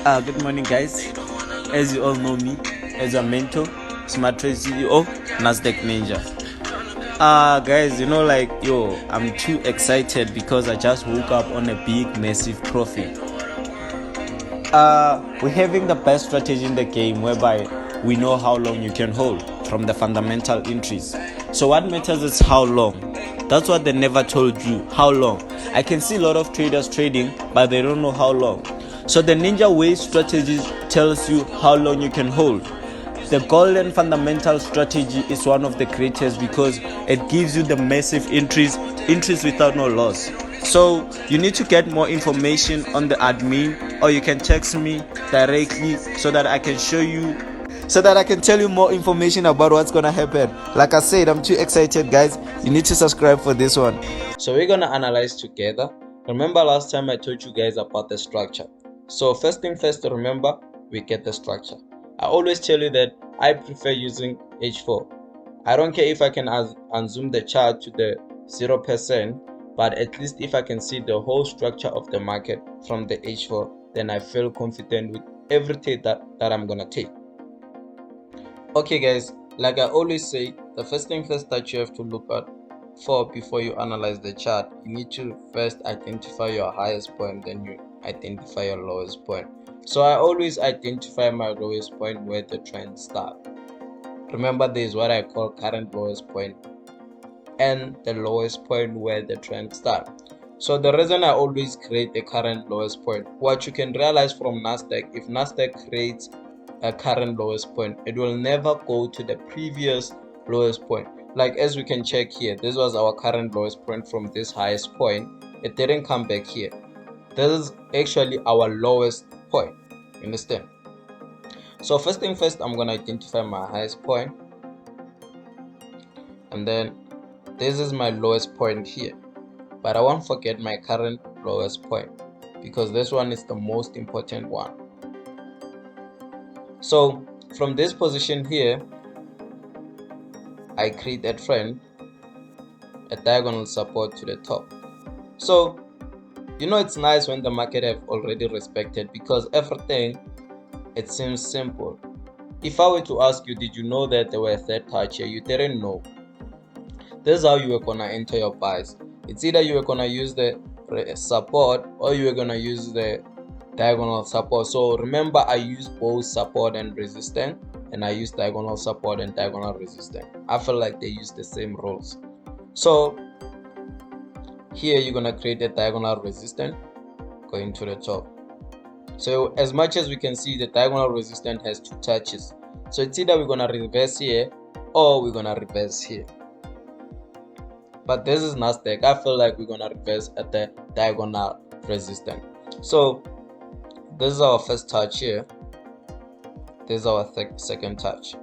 Good morning, guys. As you all know me, as a mentor, smart trade CEO, Nasdaq Ninja. Guys, I'm too excited because I just woke up on a big, massive profit. We're having the best strategy in the game, whereby we know how long you can hold from the fundamental entries. So what matters is how long. That's what they never told you. How long? I can see a lot of traders trading, but they don't know how long. So the Ninja Way strategy tells you how long you can hold. The golden fundamental strategy is one of the greatest because it gives you the massive entries without no loss. So you need to get more information on the admin, or you can text me directly so that I can show you, so that I can tell you more information about what's gonna happen. Like I said, I'm too excited, guys. You need to subscribe for this one. So we're gonna analyze together. Remember last time I told you guys about the structure. So first thing first, remember, we get the structure. I always tell you that I prefer using H4. I don't care if I can unzoom the chart to the 0%, but at least if I can see the whole structure of the market from the H4, then I feel confident with every trade that I'm gonna take. Okay guys, like I always say, the first thing first that you have to look at for before you analyze the chart, you need to first identify your highest point, then you identify your lowest point. So I always identify my lowest point where the trend starts. Remember, there is what I call current lowest point and the lowest point where the trend starts. So the reason I always create the current lowest point, what you can realize from Nasdaq, if Nasdaq creates a current lowest point, it will never go to the previous lowest point. Like as we can check here, this was our current lowest point from this highest point. It didn't come back here. This is actually our lowest point. Understand? So first thing first, I'm gonna identify my highest point, and then this is my lowest point here. But I won't forget my current lowest point because this one is the most important one. So from this position here, I create a trend, a diagonal support to the top. So it's nice when the market have already respected, because everything, it seems simple. If I were to ask you, did you know that there were a third touch here? You didn't know. This is how you were gonna enter your buys. It's either you were gonna use the support or you were gonna use the diagonal support. So remember, I use both support and resistance, and I use diagonal support and diagonal resistance. I feel like they use the same rules. So here you're gonna create a diagonal resistance going to the top. So as much as we can see, the diagonal resistance has two touches. So it's either we're gonna reverse here or we're gonna reverse here. But this is Nasdaq. I feel like we're gonna reverse at the diagonal resistance. So this is our first touch here. This is our second touch.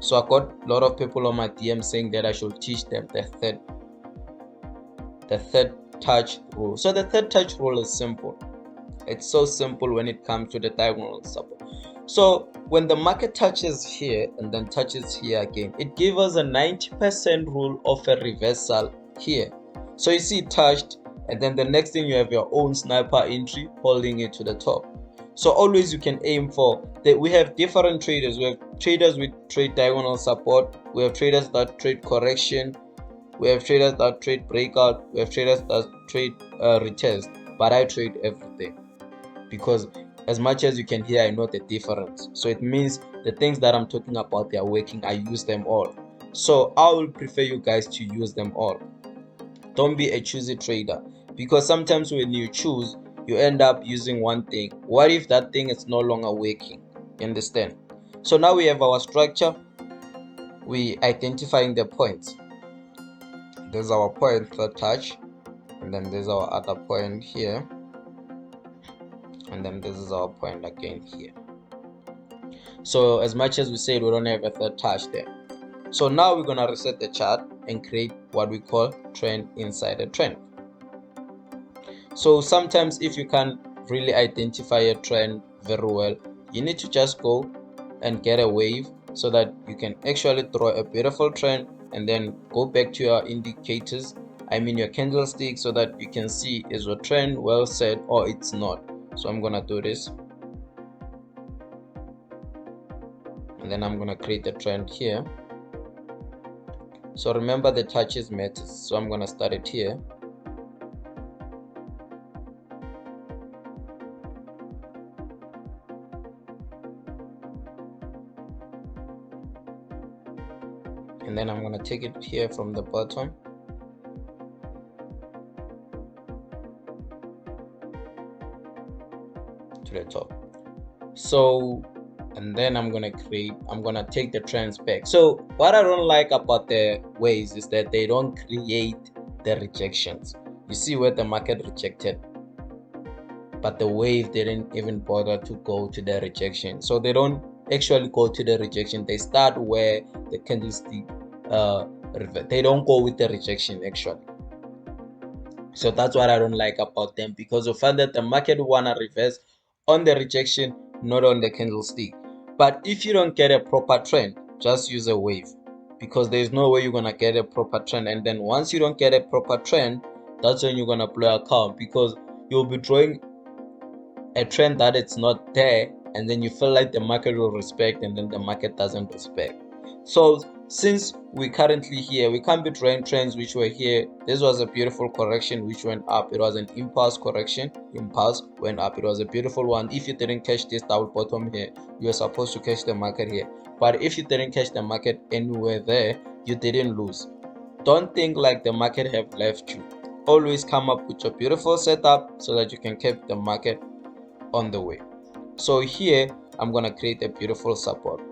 So I got a lot of people on my DM saying that I should teach them the third touch rule. So the third touch rule is simple. It's so simple when it comes to the diagonal support. So when the market touches here and then touches here again, it gives us a 90% rule of a reversal here. So you see it touched, and then the next thing you have your own sniper entry holding it to the top. So always you can aim for that. We have different traders. We have traders with trade diagonal support. We have traders that trade correction. We have traders that trade breakout. We have traders that trade retest. But I trade everything, because as much as you can hear, I know the difference. So it means the things that I'm talking about, they are working. I use them all. So I will prefer you guys to use them all. Don't be a choosy trader, because sometimes when you choose, you end up using one thing. What if that thing is no longer working? You understand? So now we have our structure. We identifying the points. There's our point, third touch, and then there's our other point here, and then this is our point again here. So as much as we said, we don't have a third touch there. So now we're gonna reset the chart and create what we call trend inside a trend. So sometimes if you can't really identify a trend very well, you need to just go and get a wave so that you can actually draw a beautiful trend, and then go back to your indicators, your candlestick, so that you can see is your trend well set or it's not. So I'm gonna do this, and then I'm gonna create a trend here. So remember, the touches matters, so I'm gonna start it here. And then I'm gonna take it here from the bottom to the top. So, and then I'm gonna take the trends back. So what I don't like about the waves is that they don't create the rejections. You see where the market rejected, but the wave didn't even bother to go to the rejection. So they don't actually go to the rejection. They start where the candlestick they don't go with the rejection actually. So that's what I don't like about them, because of fact that the market wanna reverse on the rejection, not on the candlestick. But if you don't get a proper trend, just use a wave, because there's no way you're gonna get a proper trend. And then once you don't get a proper trend, that's when you're gonna blow account, because you'll be drawing a trend that it's not there, and then you feel like the market will respect, and then the market doesn't respect. So since we currently here, we can't be drawing trends which were here. This was a beautiful correction which went up. It was an impulse correction. Impulse went up. It was a beautiful one. If you didn't catch this double bottom here, you were supposed to catch the market here. But if you didn't catch the market anywhere there, you didn't lose. Don't think like the market have left you. Always come up with your beautiful setup so that you can keep the market on the way. So here I'm gonna create a beautiful support.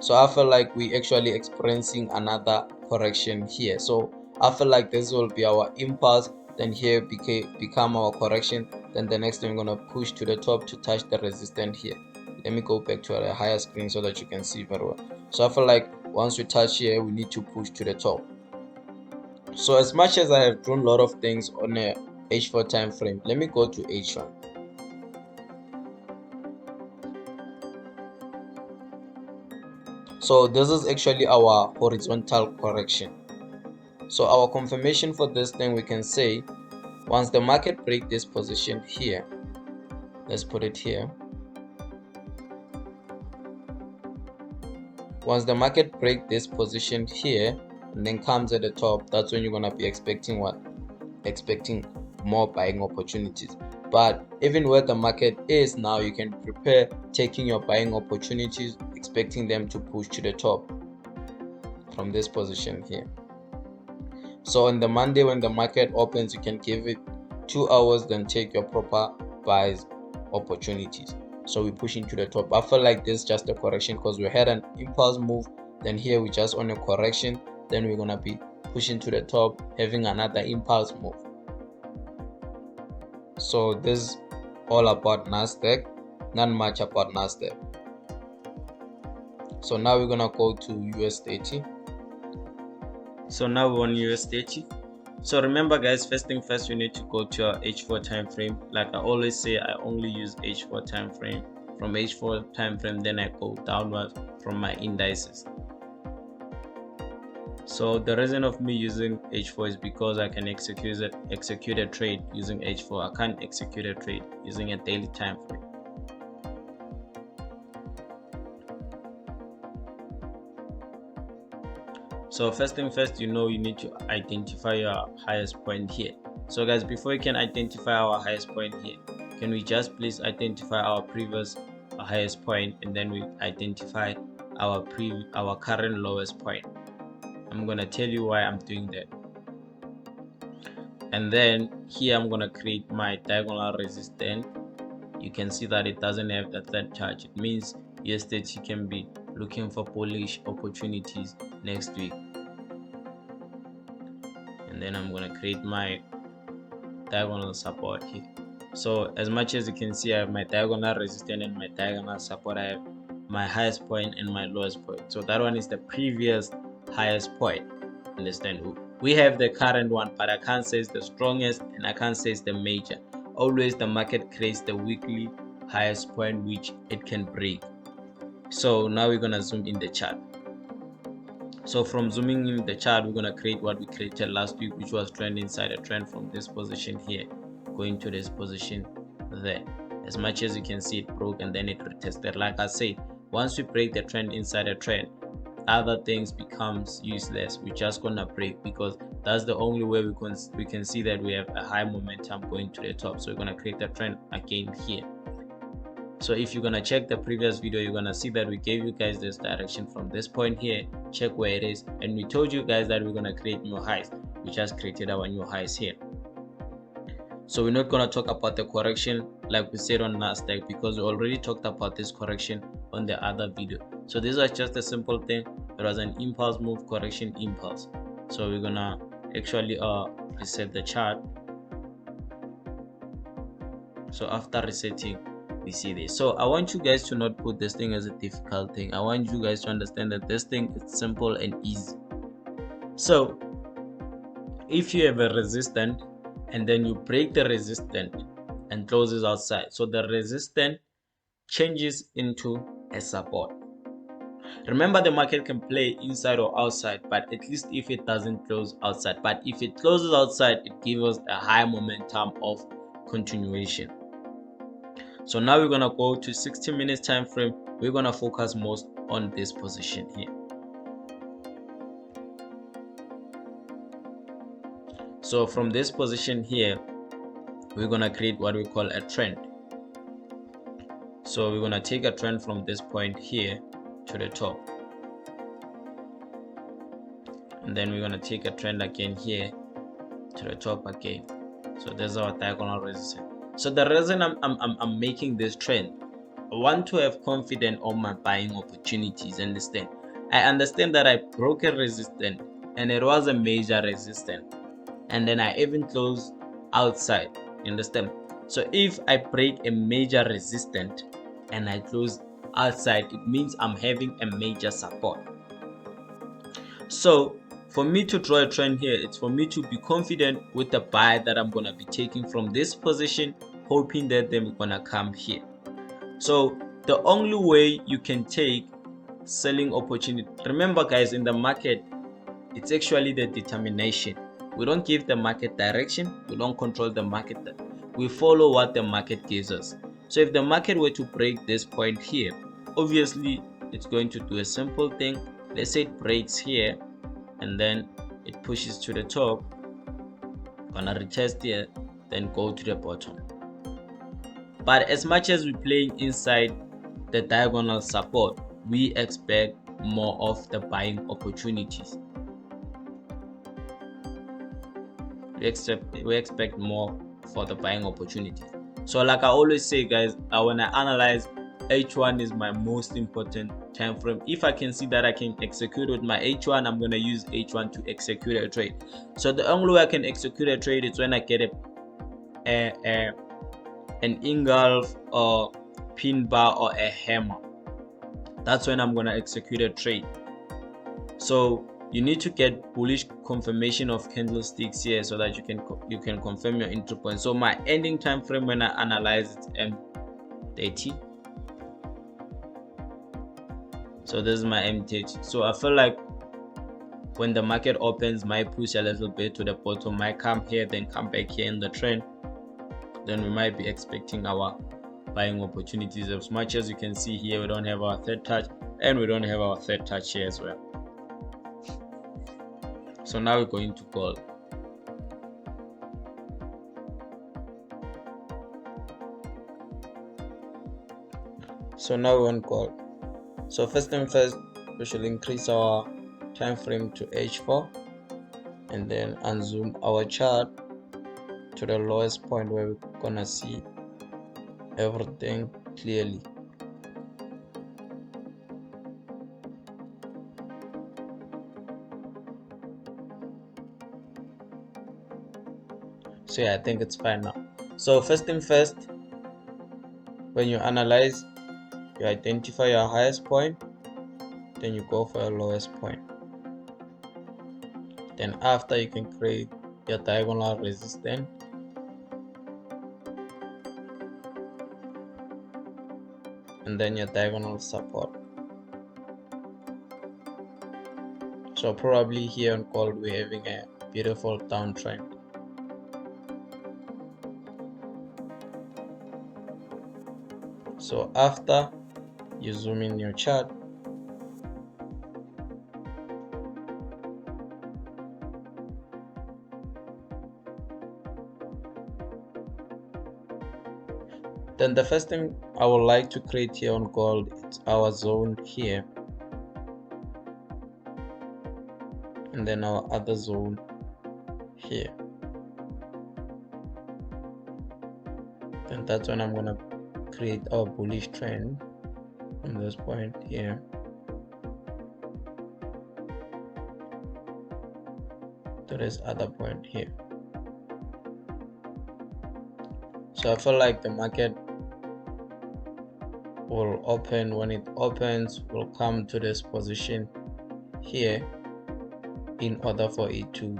So I feel like we actually experiencing another correction here. So I feel like this will be our impulse, then here become our correction, then the next thing we're gonna push to the top to touch the resistance here. Let me go back to a higher screen so that you can see very well. So I feel like once we touch here, we need to push to the top. So as much as I have drawn a lot of things on a H4 time frame, let me go to H1. So this is actually our horizontal correction. So our confirmation for this thing, we can say once the market break this position here, let's put it here. Once the market break this position here and then comes at the top, that's when you're gonna be expecting what? Expecting more buying opportunities. But even where the market is now, you can prepare taking your buying opportunities, expecting them to push to the top from this position here. So on the Monday when the market opens, you can give it 2 hours, then take your proper buys opportunities. So we push into the top. I feel like this is just a correction because we had an impulse move, then here we just on a correction, then we're gonna be pushing to the top, having another impulse move. So this is all about Nasdaq, not much about Nasdaq. So now we're gonna go to US30. So now we're on US30. So remember guys, first thing first, you need to go to your H4 time frame. Like I always say, I only use H4 time frame. From H4 time frame, then I go downwards from my indices. So the reason of me using H4 is because I can execute a trade using H4. I can't execute a trade using a daily time frame. So first thing first, you need to identify your highest point here. So guys, before you can identify our highest point here, can we just please identify our previous highest point, and then we identify our current lowest point. I'm gonna tell you why I'm doing that. And then here I'm gonna create my diagonal resistance. You can see that it doesn't have the third charge. It means US30 can be looking for bullish opportunities next week. And then I'm gonna create my diagonal support here. So as much as you can see, I have my diagonal resistance and my diagonal support. I have my highest point and my lowest point. So that one is the previous highest point. Understand? We have the current one, but I can't say it's the strongest and I can't say it's the major. Always the market creates the weekly highest point which it can break. So now we're gonna zoom in the chart. So from zooming in the chart, we're gonna create what we created last week, which was trend inside a trend from this position here going to this position there. As much as you can see, it broke and then it retested. Like I said, once we break the trend inside a trend, other things becomes useless. We're just gonna break, because that's the only way we can see that we have a high momentum going to the top. So we're gonna create the trend again here. So if you're gonna check the previous video, you're gonna see that we gave you guys this direction from this point here. Check where it is, and we told you guys that we're gonna create new highs. We just created our new highs here. So we're not gonna talk about the correction like we said on Nasdaq, because we already talked about this correction on the other video. So this was just a simple thing. It was an impulse move, correction, impulse. So we're gonna actually reset the chart. So after resetting, we see this. So I want you guys to not put this thing as a difficult thing. I want you guys to understand that this thing is simple and easy. So if you have a resistance and then you break the resistance and closes outside, so the resistance changes into a support. Remember, the market can play inside or outside, but at least if it doesn't close outside. But if it closes outside, it gives us a high momentum of continuation. So now we're gonna go to 60 minutes time frame. We're gonna focus most on this position here. So from this position here, we're gonna create what we call a trend. So we're gonna take a trend from this point here to the top, and then we're gonna take a trend again here to the top again. So there's our diagonal resistance. So the reason I'm making this trend, I want to have confidence on my buying opportunities. Understand? I understand that I broke a resistance and it was a major resistance, and then I even closed outside. You understand? So if I break a major resistance and I close outside, it means I'm having a major support. So for me to draw a trend here, it's for me to be confident with the buy that I'm gonna be taking from this position, hoping that they're gonna come here. So the only way you can take selling opportunity, remember guys, in the market, it's actually the determination. We don't give the market direction, we don't control the market, we follow what the market gives us. So if the market were to break this point here, obviously it's going to do a simple thing. Let's say it breaks here and then it pushes to the top, gonna retest here, then go to the bottom. But as much as we're playing inside the diagonal support, we expect more of the buying opportunities. We expect more for the buying opportunities. So like I always say guys, when I analyze, H1 is my most important time frame. If I can see that I can execute with my H1, I'm going to use H1 to execute a trade. So the only way I can execute a trade is when I get an engulf or pin bar or a hammer. That's when I'm going to execute a trade. So you need to get bullish confirmation of candlesticks here so that you can confirm your entry point. So my ending time frame when I analyze it's M30. So this is my M30. So I feel like when the market opens, might push a little bit to the bottom, might come here, then come back here in the trend. Then we might be expecting our buying opportunities. As much as you can see here, we don't have our third touch, and we don't have our third touch here as well. So now we're going to gold. So now we're on gold. So first thing first, we should increase our time frame to H4 and then unzoom our chart to the lowest point where we're gonna see everything clearly. So yeah, I think it's fine now. So first thing first, when you analyze, you identify your highest point, then you go for your lowest point. Then after, you can create your diagonal resistance, and then your diagonal support. So probably here on gold we're having a beautiful downtrend. So after you zoom in your chart, then the first thing I would like to create here on gold is our zone here, and then our other zone here. Then that's when I'm gonna create our bullish trend from this point here to this other point here. So I feel like the market will open. When it opens, will come to this position here in order for it to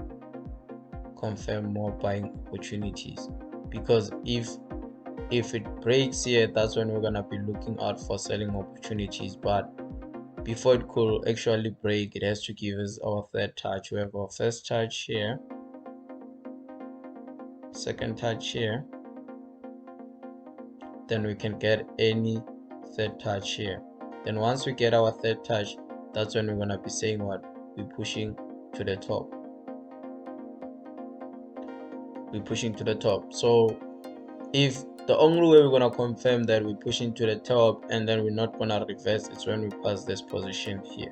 confirm more buying opportunities, because if it breaks here, that's when we're gonna be looking out for selling opportunities. But before it could actually break, it has to give us our third touch. We have our first touch here, second touch here, then we can get any third touch here. Then once we get our third touch, that's when we're gonna be saying what? We're pushing to the top. We're pushing to the top. So if the only way we're gonna confirm that we're pushing to the top and then we're not gonna reverse, it's when we pass this position here.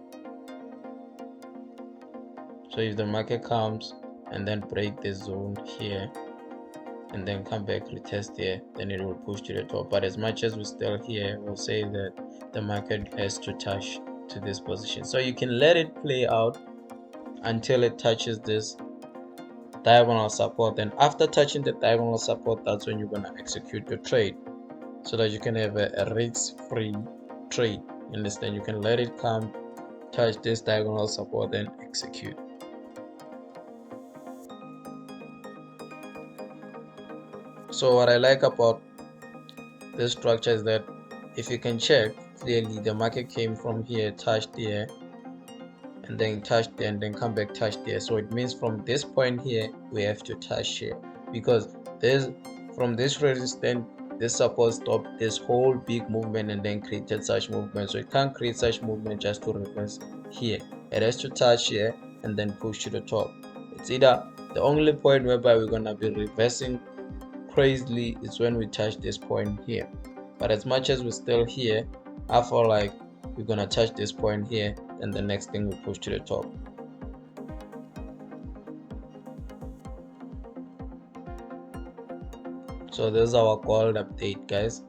So if the market comes and then break this zone here and then come back, retest here, then it will push to the top. But as much as we're still here, we'll say that the market has to touch to this position. So you can let it play out until it touches this diagonal support. Then after touching the diagonal support, that's when you're gonna execute your trade, so that you can have a risk-free trade. You understand? You can let it come, touch this diagonal support, then execute. So what I like about this structure is that if you can check clearly, the market came from here, touched here, and then touched there, and then come back, touched there. So it means from this point here we have to touch here, because there's from this resistance, this support stopped this whole big movement and then created such movement. So it can't create such movement just to reverse here. It has to touch here and then push to the top. It's either the only point whereby we're gonna be reversing crazily is when we touch this point here. But as much as we're still here, I feel like we're gonna touch this point here, and the next thing we push to the top. So this is our gold update, guys.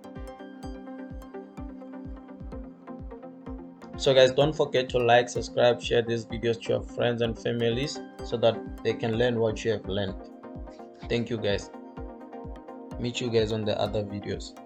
So guys, don't forget to like, subscribe, share these videos to your friends and families so that they can learn what you have learned. Thank you guys. Meet you guys on the other videos.